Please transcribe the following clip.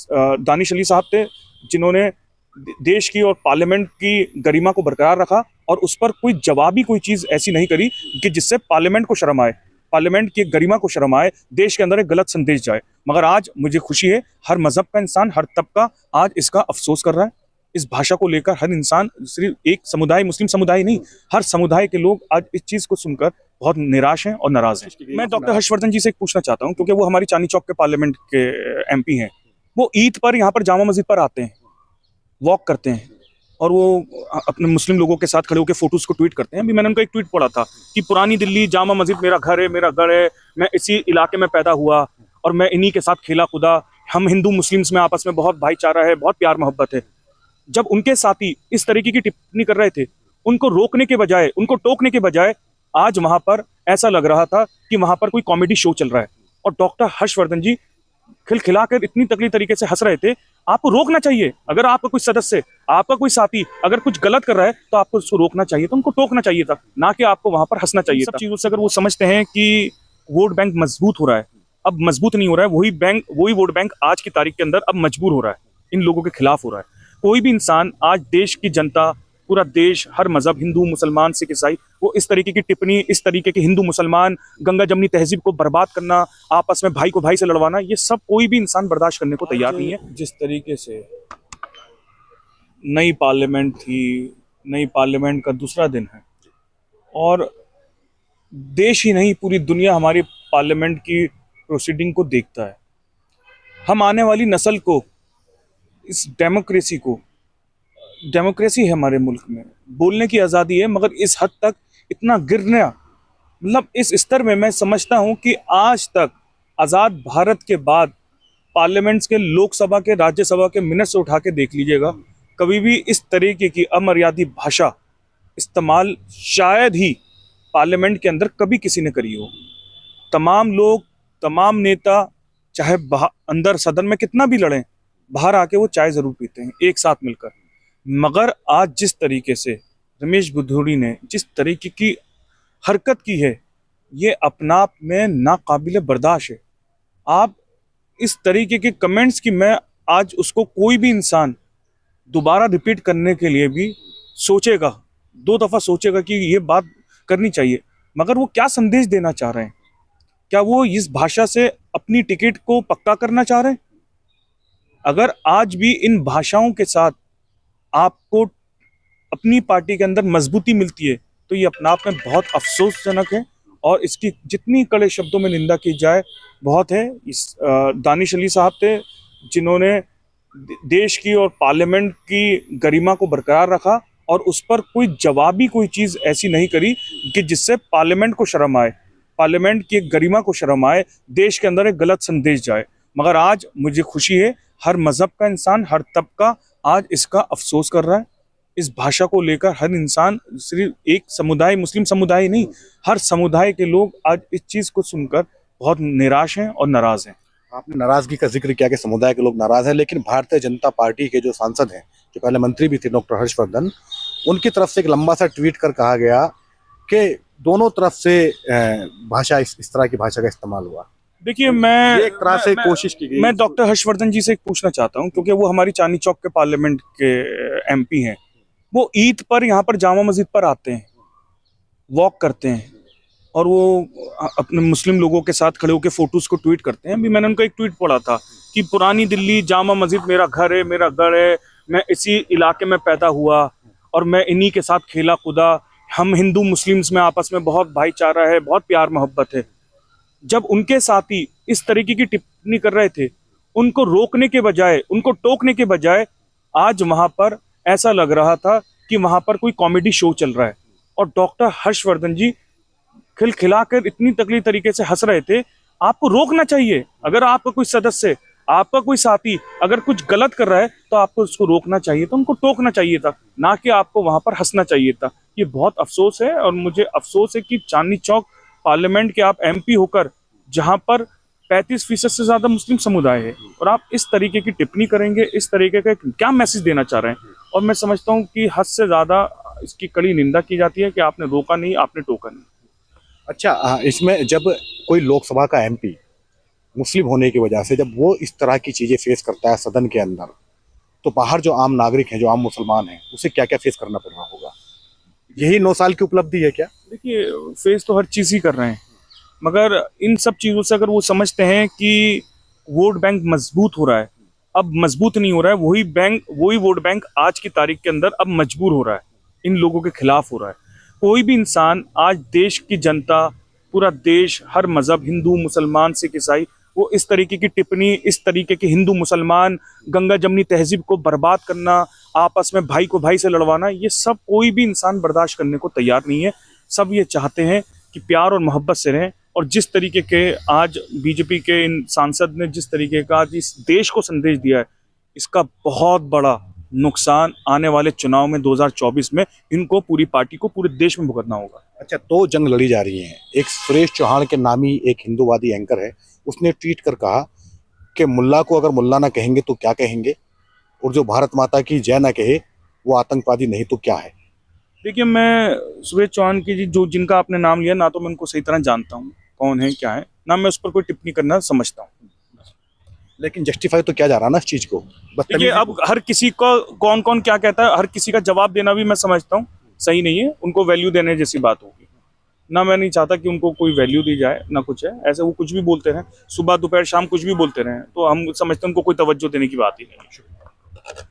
दानिश अली साहब थे, जिन्होंने देश की और पार्लियामेंट की गरिमा को बरकरार रखा और उस पर कोई जवाबी कोई चीज ऐसी नहीं करी कि जिससे पार्लियामेंट को शर्म आए, पार्लियामेंट की गरिमा को शर्म आए, देश के अंदर एक गलत संदेश जाए। मगर आज मुझे खुशी है, हर मजहब का इंसान, हर तबका आज इसका अफसोस कर रहा है। इस भाषा को लेकर हर इंसान, सिर्फ एक समुदाय, मुस्लिम समुदाय नहीं, हर समुदाय के लोग आज इस चीज को सुनकर बहुत निराश हैं और नाराज हैं। मैं डॉक्टर हर्षवर्धन जी से पूछना चाहता हूं, क्योंकि वो हमारी चांदनी चौक के पार्लियामेंट के एमपी हैं। वो ईद पर यहाँ पर जामा मस्जिद पर आते हैं, वॉक करते हैं और वो अपने मुस्लिम लोगों के साथ खड़े होकर फोटोज को ट्वीट करते हैं। अभी मैंने उनका एक ट्वीट पढ़ा था कि पुरानी दिल्ली जामा मस्जिद मेरा घर है, मेरा गढ़ है, मैं इसी इलाके में पैदा हुआ और मैं इन्हीं के साथ खेला कूदा, हम हिंदू मुस्लिम्स में आपस में बहुत भाईचारा है, बहुत प्यार मोहब्बत है। जब उनके साथी इस तरीके की टिप्पणी कर रहे थे, उनको रोकने के बजाय, उनको टोकने के बजाय, आज वहां पर ऐसा लग रहा था कि वहां पर कोई कॉमेडी शो चल रहा है और डॉक्टर हर्षवर्धन जी खिलखिलाकर इतनी तगड़ी तरीके से हंस रहे थे। आपको रोकना चाहिए। अगर आपका कोई सदस्य, आपका कोई साथी अगर कुछ गलत कर रहा है तो आपको उसको रोकना चाहिए, तो उनको टोकना चाहिए था, ना कि आपको वहां पर हंसना चाहिए। सब चीजों से अगर वो समझते हैं कि वोट बैंक मजबूत हो रहा है, अब मजबूत नहीं हो रहा है, वही वोट बैंक आज की तारीख के अंदर अब मजबूर हो रहा है, इन लोगों के खिलाफ हो रहा है। कोई भी इंसान, आज देश की जनता, पूरा देश, हर मजहब, हिंदू मुसलमान सिख ईसाई, वो इस तरीके की टिप्पणी, इस तरीके के हिंदू मुसलमान गंगा जमनी तहजीब को बर्बाद करना, आपस में भाई को भाई से लड़वाना, ये सब कोई भी इंसान बर्दाश्त करने को तैयार नहीं है। जिस तरीके से नई पार्लियामेंट थी, नई पार्लियामेंट का दूसरा दिन है और देश ही नहीं पूरी दुनिया हमारी पार्लियामेंट की प्रोसीडिंग को देखता है। हम आने वाली नस्ल को, इस डेमोक्रेसी को, डेमोक्रेसी है हमारे मुल्क में, बोलने की आज़ादी है, मगर इस हद तक इतना गिरना, मतलब इस स्तर में मैं समझता हूं कि आज तक आज़ाद भारत के बाद पार्लियामेंट्स के, लोकसभा के, राज्यसभा के मिनट्स उठा के देख लीजिएगा, कभी भी इस तरीके की अमर्यादित भाषा इस्तेमाल शायद ही पार्लियामेंट के अंदर कभी किसी ने करी हो। तमाम लोग, तमाम नेता, चाहे अंदर सदन में कितना भी लड़ें, बाहर आके वो चाय जरूर पीते हैं एक साथ मिलकर। मगर आज जिस तरीके से रमेश बुद्धूड़ी ने जिस तरीके की हरकत की है, ये अपना आप में नाकाबिले बर्दाश्त है। आप इस तरीके के कमेंट्स की, मैं आज उसको कोई भी इंसान दोबारा रिपीट करने के लिए भी सोचेगा, 2 दफा सोचेगा कि ये बात करनी चाहिए। मगर वो क्या संदेश देना चाह रहे हैं? क्या वो इस भाषा से अपनी टिकट को पक्का करना चाह रहे हैं? अगर आज भी इन भाषाओं के साथ आपको अपनी पार्टी के अंदर मजबूती मिलती है तो ये अपने आप में बहुत अफसोसजनक है और इसकी जितनी कड़े शब्दों में निंदा की जाए बहुत है। इस दानिश अली साहब थे, जिन्होंने देश की और पार्लियामेंट की गरिमा को बरकरार रखा और उस पर कोई जवाबी कोई चीज़ ऐसी नहीं करी कि जिससे पार्लियामेंट को शर्म आए, पार्लियामेंट की गरिमा को शर्म आए, देश के अंदर एक गलत संदेश जाए। मगर आज मुझे खुशी है, हर मजहब का इंसान, हर तबका आज इसका अफसोस कर रहा है। इस भाषा को लेकर हर इंसान, सिर्फ एक समुदाय, मुस्लिम समुदाय नहीं, हर समुदाय के लोग आज इस चीज़ को सुनकर बहुत निराश हैं और नाराज हैं। आपने नाराजगी का जिक्र किया कि समुदाय के लोग नाराज हैं, लेकिन भारतीय जनता पार्टी के जो सांसद हैं, जो पहले मंत्री भी थे डॉक्टर हर्षवर्धन, उनकी तरफ से एक लंबा सा ट्वीट कर कहा गया कि दोनों तरफ से भाषा, इस तरह की भाषा का इस्तेमाल हुआ। देखिए, मैं एक तरह से कोशिश की गई। मैं डॉक्टर हर्षवर्धन जी से पूछना चाहता हूं, क्योंकि वो हमारी चांदनी चौक के पार्लियामेंट के एमपी हैं। वो ईद पर यहाँ पर जामा मस्जिद पर आते हैं, वॉक करते हैं और वो अपने मुस्लिम लोगों के साथ खड़े होकर फोटोज को ट्वीट करते हैं। अभी मैंने उनका एक ट्वीट पढ़ा था कि पुरानी दिल्ली जामा मस्जिद मेरा घर है, मेरा गढ़ है, मैं इसी इलाके में पैदा हुआ और मैं इन्हीं के साथ खेला कूदा, हम हिंदू मुस्लिम्स में आपस में बहुत भाईचारा है, बहुत प्यार मोहब्बत है। जब उनके साथी इस तरीके की टिप्पणी कर रहे थे, उनको रोकने के बजाय, उनको टोकने के बजाय, आज वहां पर ऐसा लग रहा था कि वहां पर कोई कॉमेडी शो चल रहा है और डॉक्टर हर्षवर्धन जी खिलखिलाकर इतनी तगड़ी तरीके से हंस रहे थे। आपको रोकना चाहिए। अगर आपका कोई सदस्य, आपका कोई साथी अगर कुछ गलत कर रहा है तो आपको उसको रोकना चाहिए, तो उनको टोकना चाहिए था, ना कि आपको वहां पर हंसना चाहिए था। ये बहुत अफसोस है और मुझे अफसोस है कि चांदनी चौक पार्लियामेंट के आप एमपी होकर, जहां पर 35% से ज्यादा मुस्लिम समुदाय है, और आप इस तरीके की टिप्पणी करेंगे, इस तरीके का क्या मैसेज देना चाह रहे हैं? और मैं समझता हूं कि हद से ज्यादा इसकी कड़ी निंदा की जाती है कि आपने रोका नहीं, आपने टोका नहीं। अच्छा, इसमें जब कोई लोकसभा का एमपी मुस्लिम होने की वजह से जब वो इस तरह की चीज़ें फेस करता है सदन के अंदर, तो बाहर जो आम नागरिक हैं, जो आम मुसलमान हैं, उसे क्या क्या फेस करना पड़ रहा होगा? यही 9 साल की उपलब्धि है क्या? देखिए, फेस तो हर चीज़ ही कर रहे हैं, मगर इन सब चीज़ों से अगर वो समझते हैं कि वोट बैंक मजबूत हो रहा है, अब मजबूत नहीं हो रहा है, वही वोट बैंक आज की तारीख के अंदर अब मजबूर हो रहा है, इन लोगों के खिलाफ हो रहा है। कोई भी इंसान आज देश की जनता, पूरा देश, हर मजहब, हिंदू मुसलमान सिख ईसाई, वो इस तरीके की टिप्पणी, इस तरीके के हिंदू मुसलमान गंगा जमनी तहजीब को बर्बाद करना, आपस में भाई को भाई से लड़वाना, ये सब कोई भी इंसान बर्दाश्त करने को तैयार नहीं है। सब ये चाहते हैं कि प्यार और मोहब्बत से रहें। और जिस तरीके के आज बीजेपी के इन सांसद ने जिस तरीके का आज इस देश को संदेश दिया है, इसका बहुत बड़ा नुकसान आने वाले चुनाव में 2024 में इनको, पूरी पार्टी को, पूरे देश में भुगतना होगा। अच्छा, 2 जंग लड़ी जा रही हैं। एक सुरेश चौहान के नामी एक हिंदूवादी एंकर है, उसने ट्वीट कर कहा कि मुल्ला को अगर मुल्ला ना कहेंगे तो क्या कहेंगे, और जो भारत माता की जय ना कहे वो आतंकवादी नहीं तो क्या है। देखिए, मैं सुरेश चौहान की जो जिनका आपने नाम लिया, ना तो मैं उनको सही तरह जानता हूँ कौन है क्या है, ना मैं उस पर कोई टिप्पणी करना समझता हूँ। लेकिन जस्टिफाई तो किया जा रहा ना इस चीज को। देखिए, अब हर किसी को कौन कौन क्या कहता है, हर किसी का जवाब देना भी मैं समझता हूँ सही नहीं है, उनको वैल्यू देने जैसी बात होगी ना। मैं नहीं चाहता कि उनको कोई वैल्यू दी जाए, ना कुछ है ऐसे, वो कुछ भी बोलते रहे, सुबह दोपहर शाम कुछ भी बोलते रहे, तो हम समझते हैं उनको कोई तवज्जो देने की बात ही नहीं है।